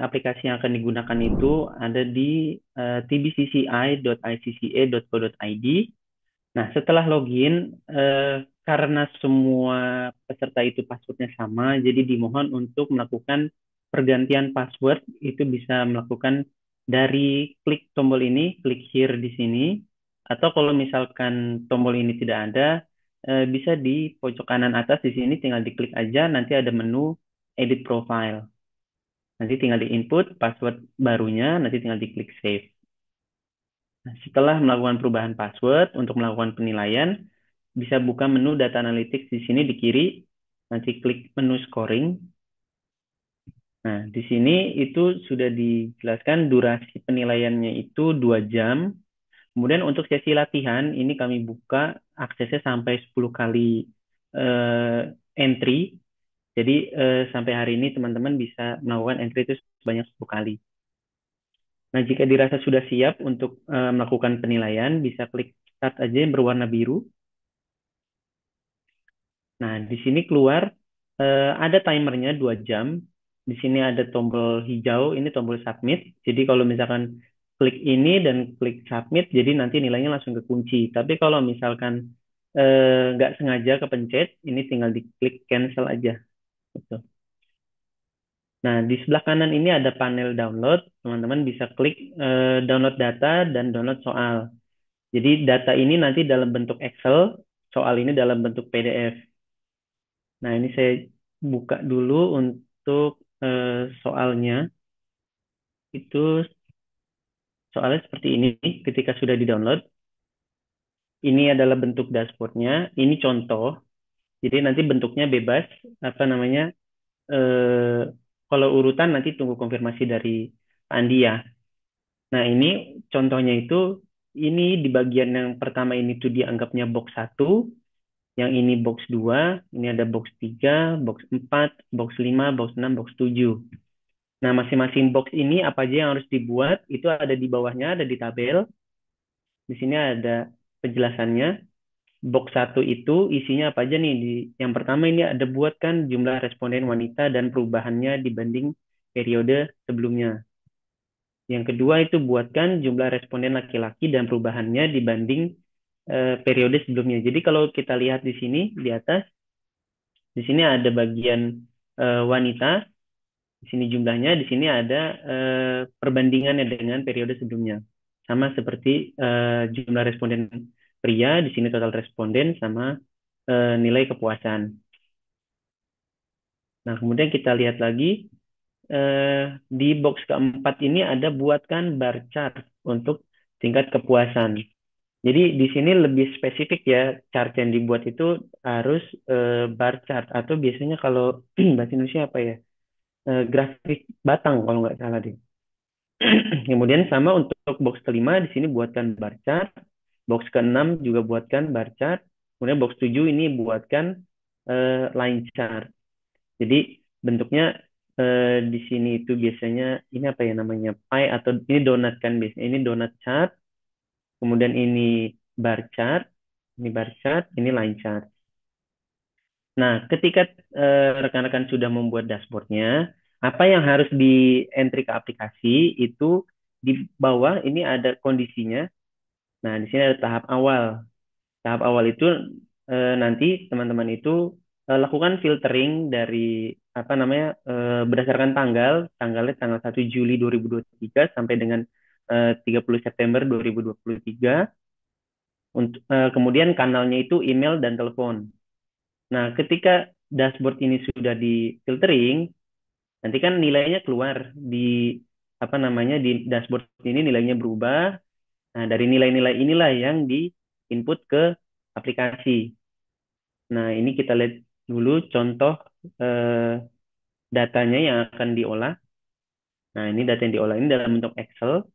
aplikasi yang akan digunakan itu ada di tbcci.icca.co.id. Nah, setelah login, karena semua peserta itu passwordnya sama, jadi dimohon untuk melakukan pergantian password. Itu bisa melakukan dari klik tombol ini, klik here di sini, atau kalau misalkan tombol ini tidak ada, bisa di pojok kanan atas di sini tinggal diklik aja, nanti ada menu edit profile. Nanti tinggal di input password barunya, nanti tinggal diklik save. Nah, setelah melakukan perubahan password untuk melakukan penilaian, bisa buka menu data analytics di sini di kiri, nanti klik menu scoring. Nah, di sini itu sudah dijelaskan durasi penilaiannya itu 2 jam. Kemudian untuk sesi latihan, ini kami buka aksesnya sampai 10 kali entry. Jadi sampai hari ini teman-teman bisa melakukan entry itu sebanyak 10 kali. Nah, jika dirasa sudah siap untuk melakukan penilaian, bisa klik start aja yang berwarna biru. Nah, di sini keluar ada timernya 2 jam. Di sini ada tombol hijau, ini tombol submit. Jadi kalau misalkan klik ini dan klik submit, jadi nanti nilainya langsung kekunci. Tapi kalau misalkan nggak sengaja kepencet, ini tinggal diklik cancel aja. Gitu. Nah, di sebelah kanan ini ada panel download. Teman-teman bisa klik download data dan download soal. Jadi data ini nanti dalam bentuk Excel, soal ini dalam bentuk PDF. Nah, ini saya buka dulu untuk soalnya. Itu soalnya seperti ini ketika sudah di-download. Ini adalah bentuk dashboardnya. Ini contoh. Jadi nanti bentuknya bebas. Apa namanya? Eh, Kalau urutan nanti tunggu konfirmasi dari Pak Andi ya. Nah, ini contohnya itu, ini di bagian yang pertama ini tuh dianggapnya box 1. Yang ini box 2, ini ada box 3, box 4, box 5, box 6, box 7. Nah, masing-masing box ini apa aja yang harus dibuat, itu ada di bawahnya, ada di tabel. Di sini ada penjelasannya. Box 1 itu isinya apa aja nih? Yang pertama ini ada buatkan jumlah responden wanita dan perubahannya dibanding periode sebelumnya. Yang kedua itu buatkan jumlah responden laki-laki dan perubahannya dibanding periode sebelumnya. Jadi kalau kita lihat di sini, di atas, di sini ada bagian wanita, di sini jumlahnya, di sini ada perbandingannya dengan periode sebelumnya. Sama seperti jumlah responden pria, di sini total responden sama nilai kepuasan. Nah, kemudian kita lihat lagi di box keempat ini ada buatkan bar chart untuk tingkat kepuasan. Jadi di sini lebih spesifik ya, chart yang dibuat itu harus bar chart atau biasanya kalau bahasa Indonesia apa ya? Grafik batang kalau nggak salah deh. Kemudian sama untuk box kelima di sini buatkan bar chart, box keenam juga buatkan bar chart, kemudian box 7 ini buatkan line chart. Jadi bentuknya di sini itu biasanya ini apa ya namanya pie atau ini donat kan biasanya ini donat chart, kemudian ini bar chart, ini line chart. Nah, ketika rekan-rekan sudah membuat dashboardnya, apa yang harus di entry ke aplikasi itu di bawah ini ada kondisinya. Nah, di sini ada tahap awal. Tahap awal itu nanti teman-teman itu lakukan filtering dari apa namanya berdasarkan tanggalnya tanggal 1 Juli 2023 sampai dengan 30 September 2023. Untuk kemudian kanalnya itu email dan telepon. Nah, ketika dashboard ini sudah di filtering, nanti kan nilainya keluar di apa namanya di dashboard ini nilainya berubah. Nah, dari nilai-nilai inilah yang di input ke aplikasi. Nah, ini kita lihat dulu contoh eh, datanya yang akan diolah. Nah, ini data yang diolah ini dalam bentuk Excel.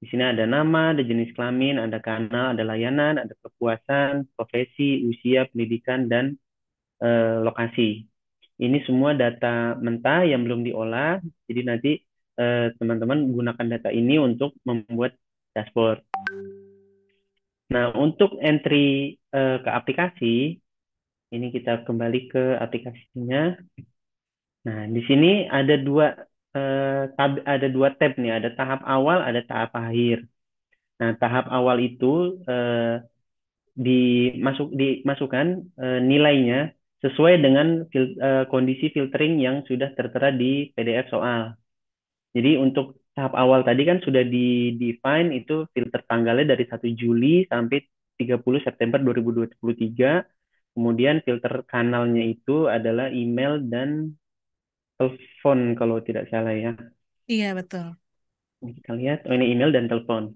Di sini ada nama, ada jenis kelamin, ada kanal, ada layanan, ada kepuasan, profesi, usia, pendidikan, dan lokasi. Ini semua data mentah yang belum diolah. Jadi nanti teman-teman gunakan data ini untuk membuat dashboard. Nah, untuk entry ke aplikasi, ini kita kembali ke aplikasinya. Nah, di sini ada dua. ada dua tab nih, ada tahap awal, ada tahap akhir. Nah, tahap awal itu dimasukkan nilainya sesuai dengan kondisi filtering yang sudah tertera di PDF soal. Jadi untuk tahap awal tadi kan sudah di-define itu filter tanggalnya dari 1 Juli sampai 30 September 2023. Kemudian filter kanalnya itu adalah email dan telepon kalau tidak salah ya. Iya, betul. Kita lihat, oh ini email dan telepon.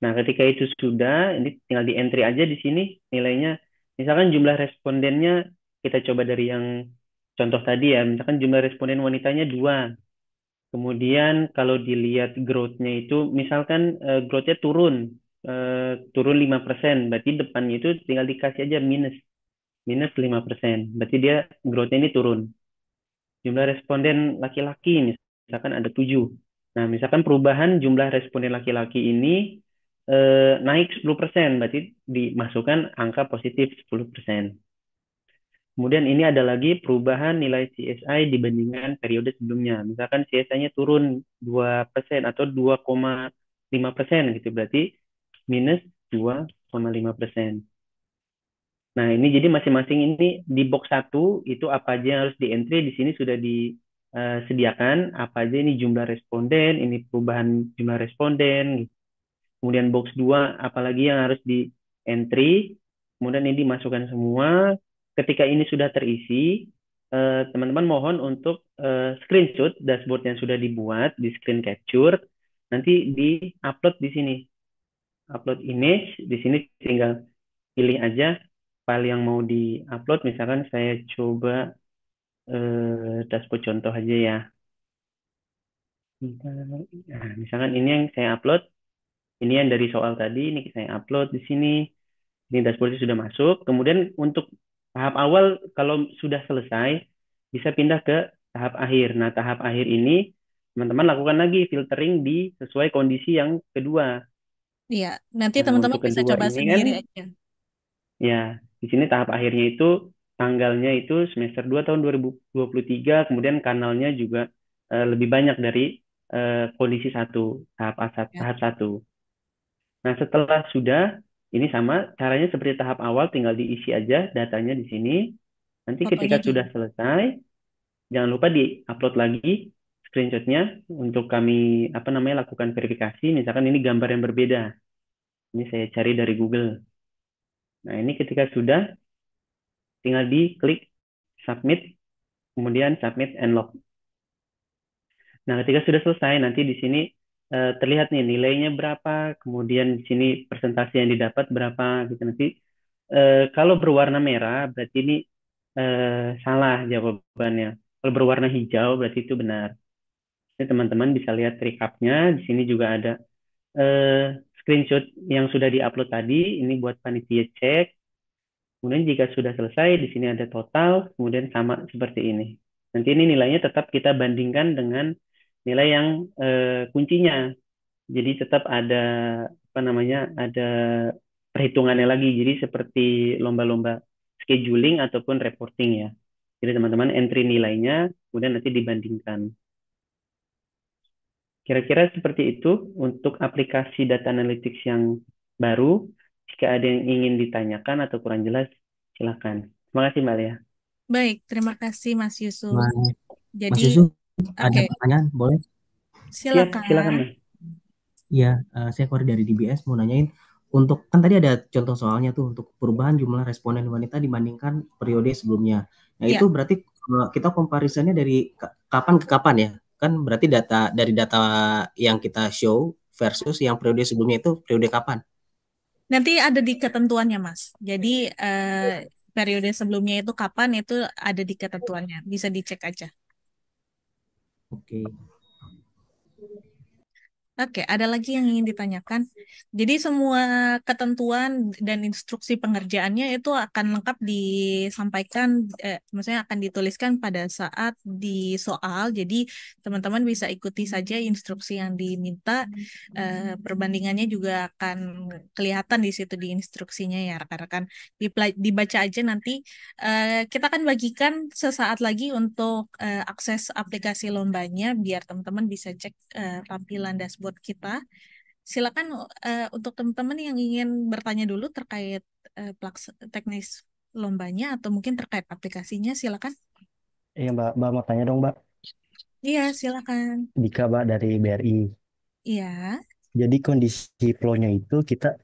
Nah, ketika itu sudah, ini tinggal di entry aja di sini nilainya. Misalkan jumlah respondennya, kita coba dari yang contoh tadi ya, misalkan jumlah responden wanitanya 2. Kemudian kalau dilihat growth-nya itu, misalkan growth-nya turun 5%, berarti depannya itu tinggal dikasih aja minus 5%. Berarti dia growth-nya ini turun. Jumlah responden laki-laki misalkan ada 7. Nah, misalkan perubahan jumlah responden laki-laki ini naik 10%, berarti dimasukkan angka positif 10%. Kemudian ini ada lagi perubahan nilai CSI dibandingkan periode sebelumnya. Misalkan CSI-nya turun 2% atau 2,5% gitu, berarti minus 2,5%. Nah, ini jadi masing-masing ini di box satu itu apa aja yang harus di entry di sini sudah disediakan apa aja ini jumlah responden, ini perubahan jumlah responden. Kemudian box 2 apalagi yang harus di entry. Kemudian ini dimasukkan semua. Ketika ini sudah terisi, teman-teman mohon untuk screenshot dashboard yang sudah dibuat, di screen capture, nanti di-upload di sini. Upload image, di sini tinggal pilih aja file yang mau di-upload. Misalkan saya coba dashboard contoh aja ya. Nah, misalkan ini yang saya upload, ini yang dari soal tadi, ini saya upload di sini. Ini dashboardnya sudah masuk. Kemudian untuk tahap awal kalau sudah selesai, bisa pindah ke tahap akhir. Nah, tahap akhir ini teman-teman lakukan lagi filtering di sesuai kondisi yang kedua. Iya, nanti Nah, teman-teman untuk bisa kedua coba ini kan sendiri aja. ya di sini tahap akhirnya itu tanggalnya itu semester 2 tahun 2023, kemudian kanalnya juga lebih banyak dari kondisi satu, Ya, tahap satu. Nah, setelah sudah, ini sama caranya seperti tahap awal, tinggal diisi aja datanya di sini. Nanti ketika fotonya sudah juga. selesai, jangan lupa di-upload lagi screenshotnya untuk kami apa namanya lakukan verifikasi. Misalkan ini gambar yang berbeda. Ini saya cari dari Google. Nah, ini ketika sudah, tinggal diklik submit, kemudian submit and log. Nah, ketika sudah selesai, nanti di sini terlihat nih nilainya berapa, kemudian di sini persentase yang didapat berapa gitu. Nanti kalau berwarna merah berarti ini salah jawabannya. Kalau berwarna hijau berarti itu benar. Ini teman-teman bisa lihat recapnya. Di sini juga ada screenshot yang sudah diupload tadi. Ini buat panitia cek. Kemudian jika sudah selesai, di sini ada total, kemudian sama seperti ini. Nanti ini nilainya tetap kita bandingkan dengan nilai yang kuncinya. Jadi tetap ada apa namanya, ada perhitungannya lagi. Jadi seperti lomba-lomba scheduling ataupun reporting ya. Jadi teman-teman entry nilainya, kemudian nanti dibandingkan. Kira-kira seperti itu untuk aplikasi data analytics yang baru. Jika ada yang ingin ditanyakan atau kurang jelas, silakan. Terima kasih Mbak Lea. Baik, terima kasih Mas Yusuf. Mas, Jadi, Mas Yusuf, oke, ada pertanyaan, boleh? Siap, silakan. silakan Mas. Iya, saya Kori dari DBS mau nanyain, untuk kan tadi ada contoh soalnya tuh untuk perubahan jumlah responden wanita dibandingkan periode sebelumnya. Nah itu Ya, berarti kita comparisonnya dari kapan ke kapan ya? Kan berarti dari data yang kita show versus yang periode sebelumnya itu periode kapan? nanti ada di ketentuannya, Mas. Jadi, periode sebelumnya itu kapan itu ada di ketentuannya. Bisa dicek aja. Oke. Oke, ada lagi yang ingin ditanyakan. Jadi semua ketentuan dan instruksi pengerjaannya itu akan lengkap disampaikan, maksudnya akan dituliskan pada saat di soal. Jadi teman-teman bisa ikuti saja instruksi yang diminta. Perbandingannya juga akan kelihatan di situ di instruksinya ya rekan-rekan. Dibaca aja nanti. Kita akan bagikan sesaat lagi untuk akses aplikasi lombanya biar teman-teman bisa cek tampilan dashboard kita. Silakan untuk teman-teman yang ingin bertanya dulu terkait teknis lombanya atau mungkin terkait aplikasinya, silakan. Iya Mbak mau tanya dong Mbak. Iya, silakan. Dika Mbak dari BRI. Iya, Jadi kondisi flow-nya itu kita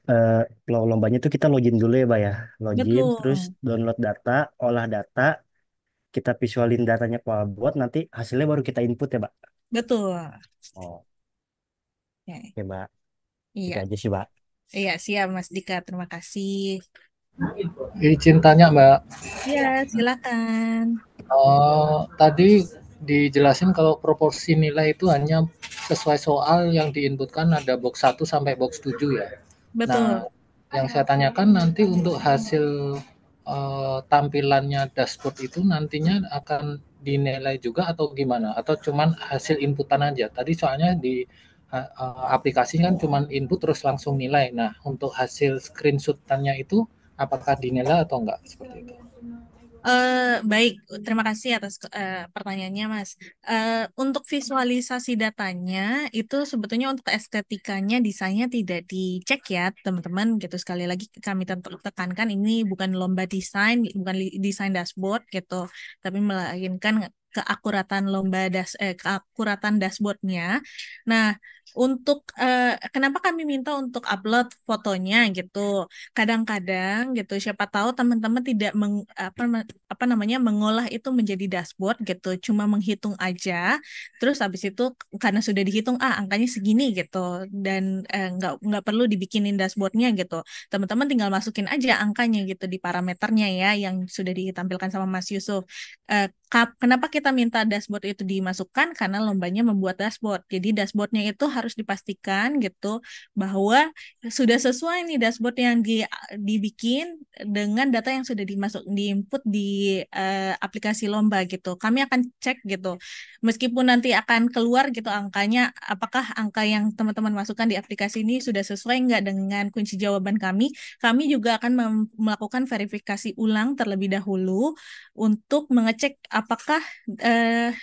flow lombanya itu kita login dulu ya Mbak ya. Login terus betul. download data, olah data, kita visualin datanya ke Wallboard, nanti hasilnya baru kita input ya Mbak. Betul. Oh, Ya, oke Mbak. Itu iya. aja sih Mbak. Iya, siap Mas Dika. Terima kasih. Izin tanya Mbak, Iya, silakan. tadi dijelasin kalau proporsi nilai itu hanya sesuai soal yang diinputkan ada box 1 sampai box 7 ya. Betul. Nah, yang saya tanyakan nanti untuk hasil tampilannya dashboard itu nantinya akan dinilai juga atau gimana? Atau cuman hasil inputan aja? Tadi soalnya di aplikasi kan cuman input terus langsung nilai. Nah, untuk hasil screenshotannya itu apakah dinilai atau enggak seperti itu? Baik, terima kasih atas pertanyaannya, Mas. Untuk visualisasi datanya itu sebetulnya untuk estetikanya, desainnya tidak dicek ya, teman-teman. Gitu sekali lagi kami tekankan ini bukan lomba desain, bukan desain dashboard gitu, tapi melainkan keakuratan keakuratan dashboardnya. Nah, untuk kenapa kami minta untuk upload fotonya gitu? Kadang-kadang gitu siapa tahu teman-teman tidak apa namanya mengolah itu menjadi dashboard gitu, cuma menghitung aja, terus habis itu karena sudah dihitung angkanya segini gitu dan nggak perlu dibikinin dashboardnya gitu, teman-teman tinggal masukin aja angkanya gitu di parameternya ya yang sudah ditampilkan sama Mas Yusuf. Kenapa kita minta dashboard itu dimasukkan? Karena lombanya membuat dashboard, jadi dashboardnya itu harus dipastikan gitu bahwa sudah sesuai nih dashboard yang dibikin dengan data yang sudah diinput di aplikasi lomba gitu. Kami akan cek gitu. Meskipun nanti akan keluar gitu angkanya, apakah angka yang teman-teman masukkan di aplikasi ini sudah sesuai nggak dengan kunci jawaban kami juga akan melakukan verifikasi ulang terlebih dahulu untuk mengecek apakah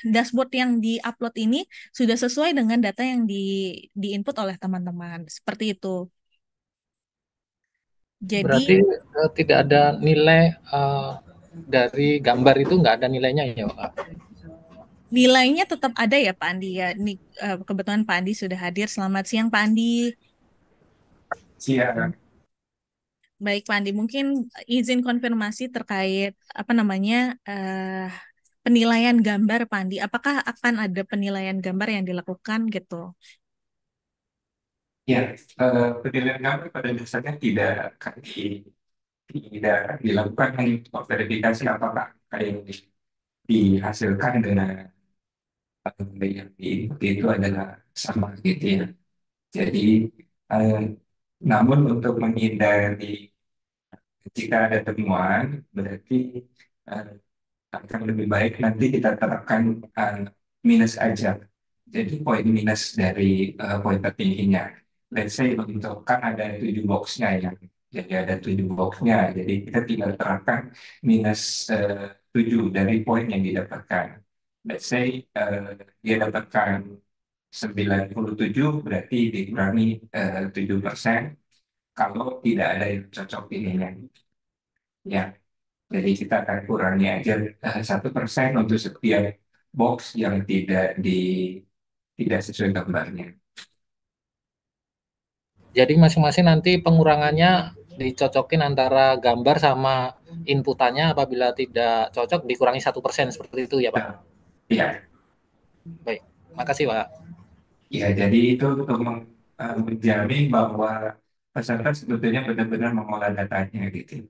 dashboard yang diupload ini sudah sesuai dengan data yang diinput oleh teman-teman. Seperti itu. Berarti Jadi tidak ada nilai dari gambar itu nggak ada nilainya ya Pak? nilainya tetap ada ya Pak Andi ya. Ini kebetulan Pak Andi sudah hadir. Selamat siang Pak Andi. Siang. Baik Pak Andi, mungkin izin konfirmasi terkait apa namanya penilaian gambar Pak Andi. Apakah akan ada penilaian gambar yang dilakukan gitu? Ya, penilaian gambar pada dasarnya tidak dilakukan untuk verifikasi apakah yang dihasilkan dengan yang diinput itu adalah sama gitu ya. Jadi, eh, namun untuk menghindari jika ada temuan, berarti eh, akan lebih baik nanti kita terapkan minus aja. Jadi poin minus dari poin tertingginya. Let's say untuk kan ada 7 boxnya ya. Jadi ada 7 boxnya. Jadi kita tinggal terapkan minus 7 dari poin yang didapatkan. Let's say dia dapatkan 97 berarti dikurangi 7%. Kalau tidak ada yang cocok ininya. Ya, jadi kita akan kurangi aja 1% untuk setiap box yang tidak sesuai gambarnya. Jadi masing-masing nanti pengurangannya dicocokin antara gambar sama inputannya, apabila tidak cocok dikurangi 1% seperti itu ya Pak? Iya. Baik, makasih Pak. Ya, jadi itu untuk menjamin bahwa peserta sebetulnya benar-benar mengolah datanya gitu.